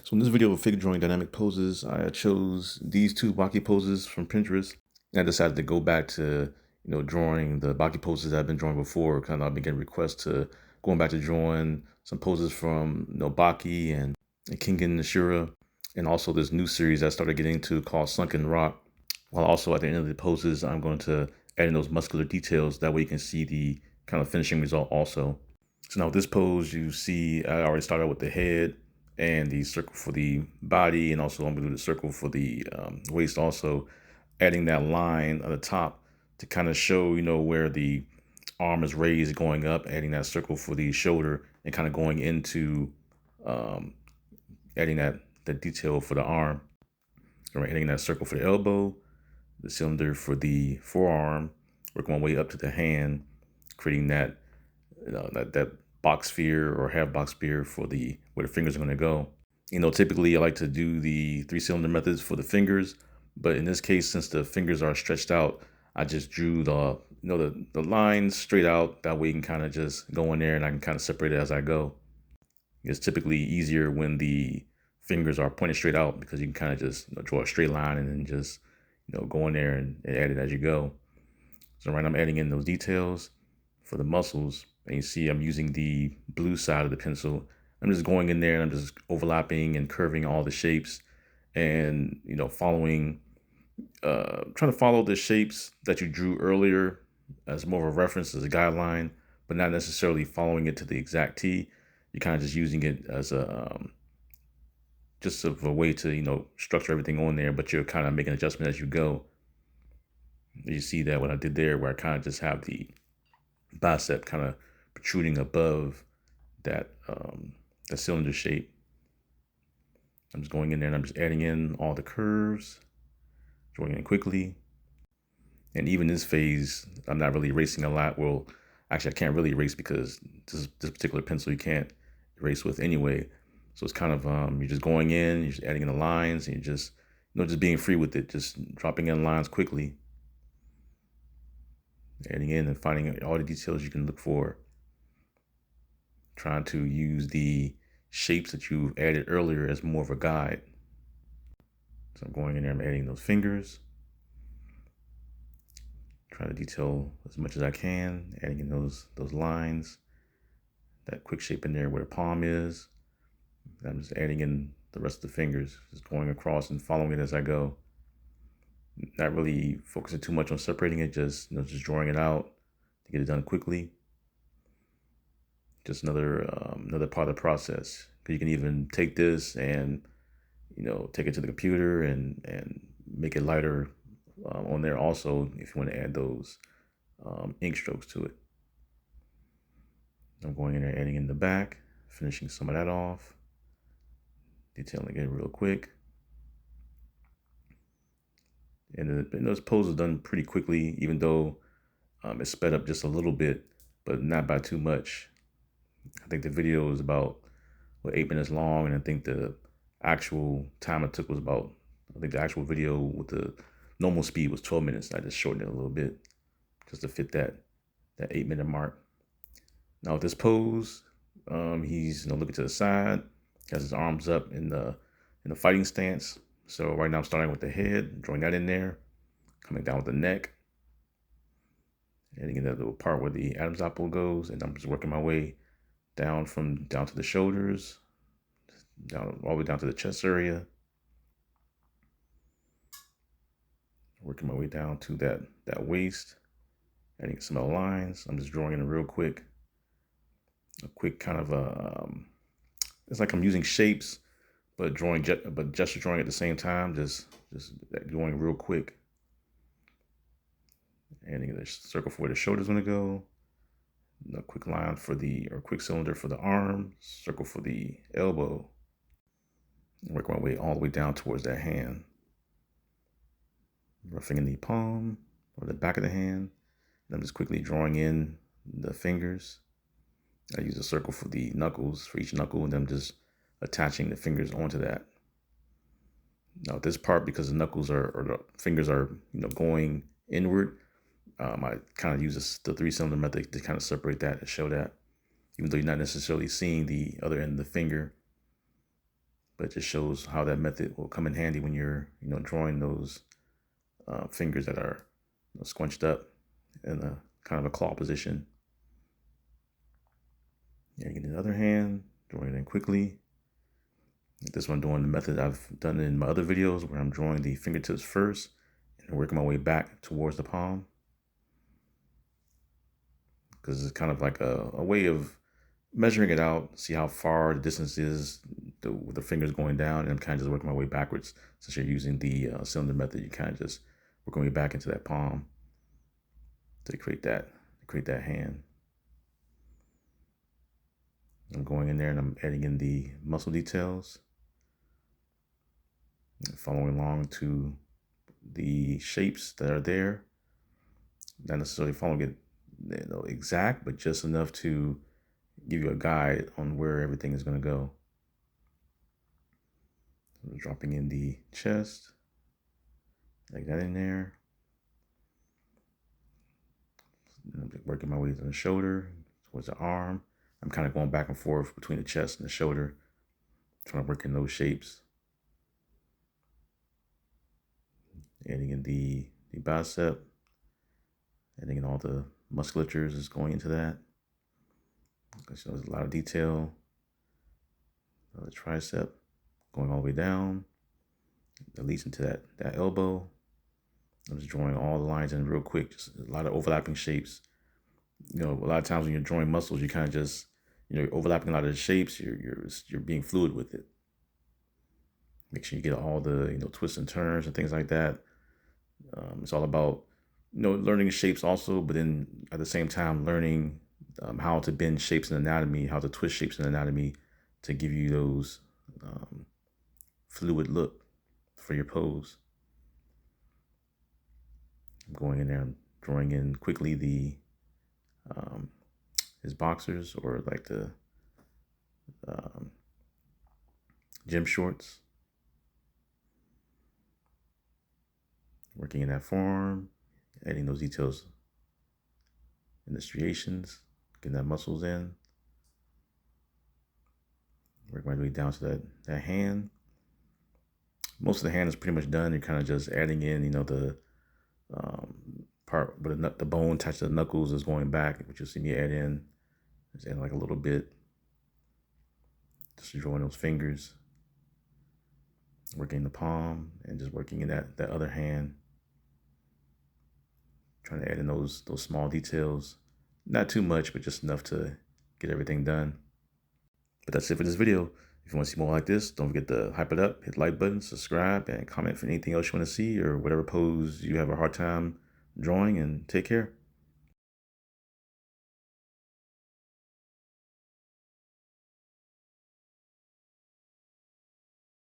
So in this video of figure drawing dynamic poses, I chose these two Baki poses from Pinterest. And I decided to go back to, drawing the Baki poses that I've been drawing before. Kind of I've been getting requests to going back to drawing some poses from, Baki and Kingen Nishira. And also this new series I started getting into called Sunken Rock. While also at the end of the poses, I'm going to add in those muscular details. That way you can see the kind of finishing result also. So now with this pose, you see I already started with the head and the circle for the body, and also I'm going to do the circle for the waist also, adding that line at the top to kind of show, where the arm is raised going up, adding that circle for the shoulder, and kind of going into um, adding the detail for the arm. All right, adding that circle for the elbow, the cylinder for the forearm, working my way up to the hand, creating that that box sphere or half box sphere for the where the fingers are going to go. Typically I like to do the 3-cylinder methods for the fingers, but in this case, since the fingers are stretched out, I just drew the lines straight out. That way you can kind of just go in there and I can kind of separate it as I go. It's typically easier when the fingers are pointed straight out because you can kind of just draw a straight line and then just go in there and add it as you go. So right now I'm adding in those details for the muscles, and you see I'm using the blue side of the pencil. I'm just going in there and I'm just overlapping and curving all the shapes and, following, trying to follow the shapes that you drew earlier as more of a reference, as a guideline, but not necessarily following it to the exact T. You're kind of just using it as just of a way to, structure everything on there, but you're kind of making an adjustment as you go. You see that what I did there, where I kind of just have the bicep kind of protruding above that the cylinder shape. I'm just going in there and I'm just adding in all the curves, drawing in quickly. And even this phase, I'm not really erasing a lot. Well, actually, I can't really erase because this particular pencil you can't erase with anyway. So it's kind of you're just going in, you're just adding in the lines, and you're just just being free with it, just dropping in lines quickly, adding in and finding all the details you can look for. Trying to use the shapes that you've added earlier as more of a guide. So I'm going in there, I'm adding those fingers. Try to detail as much as I can, adding in those lines, that quick shape in there where the palm is. I'm just adding in the rest of the fingers, just going across and following it as I go. Not really focusing too much on separating it, just just drawing it out to get it done quickly. Just another part of the process. You can even take this and take it to the computer and make it lighter on there also if you want to add those ink strokes to it. I'm going in there, adding in the back, finishing some of that off, detailing it real quick. And those poses are done pretty quickly, even though it's sped up just a little bit, but not by too much. I think the video is about 8 minutes long, and I think the actual time it took was about, I think the actual video with the normal speed was 12 minutes. I just shortened it a little bit just to fit that 8-minute mark. Now with this pose, he's looking to the side, has his arms up in the fighting stance. So right now I'm starting with the head, drawing that in there, coming down with the neck, adding in that little part where the Adam's apple goes, and I'm just working my way down to the shoulders, down all the way down to the chest area. Working my way down to that waist, adding some of the lines. I'm just drawing in real quick. A quick kind of it's like I'm using shapes, but gesture drawing at the same time. Just going real quick. Adding the circle for where the shoulder's gonna go. A quick line quick cylinder for the arm, circle for the elbow. Work my way all the way down towards that hand. Roughing in the palm or the back of the hand. And I'm just quickly drawing in the fingers. I use a circle for the knuckles, for each knuckle, and I'm just attaching the fingers onto that. Now this part, because the knuckles or the fingers are going inward, I kind of use the 3-cylinder method to kind of separate that and show that, even though you're not necessarily seeing the other end of the finger. but it just shows how that method will come in handy when you're, drawing those fingers that are squunched up in a kind of a claw position. And get the other hand, drawing it in quickly. This one doing the method I've done in my other videos where I'm drawing the fingertips first and working my way back towards the palm. Because it's kind of like a way of measuring it out, see how far the distance is with the fingers going down, and I'm kind of just working my way backwards. Since you're using the cylinder method, you kind of just work your way back into that palm to create that hand. I'm going in there and I'm adding in the muscle details, following along to the shapes that are there. Not necessarily following it exact, but just enough to give you a guide on where everything is going to go. I'm dropping in the chest, like that in there. I'm working my way to the shoulder, towards the arm. I'm kind of going back and forth between the chest and the shoulder, trying to work in those shapes. Adding in the bicep, adding in all the musculatures is going into that. So there's a lot of detail. The tricep going all the way down, that leads into that elbow. I'm just drawing all the lines in real quick, just a lot of overlapping shapes. A lot of times when you're drawing muscles, you kind of just, overlapping a lot of the shapes, you're being fluid with it. Make sure you get all the, twists and turns and things like that. It's all about, learning shapes also, but then at the same time, learning how to bend shapes in anatomy, how to twist shapes in anatomy to give you those fluid look for your pose. I'm going in there, I'm drawing in quickly his boxers, or like the gym shorts. Working in that form, adding those details in the striations, getting that muscles in. Work my way down to that hand. Most of the hand is pretty much done. You're kind of just adding in, the part where the bone attached to the knuckles is going back, which you'll see me add in. Just add like a little bit. Just drawing those fingers. Working the palm and just working in that other hand. Trying to add in those small details. Not too much, but just enough to get everything done. But that's it for this video. If you want to see more like this, don't forget to hype it up, hit the like button, subscribe, and comment for anything else you want to see or whatever pose you have a hard time drawing, and take care.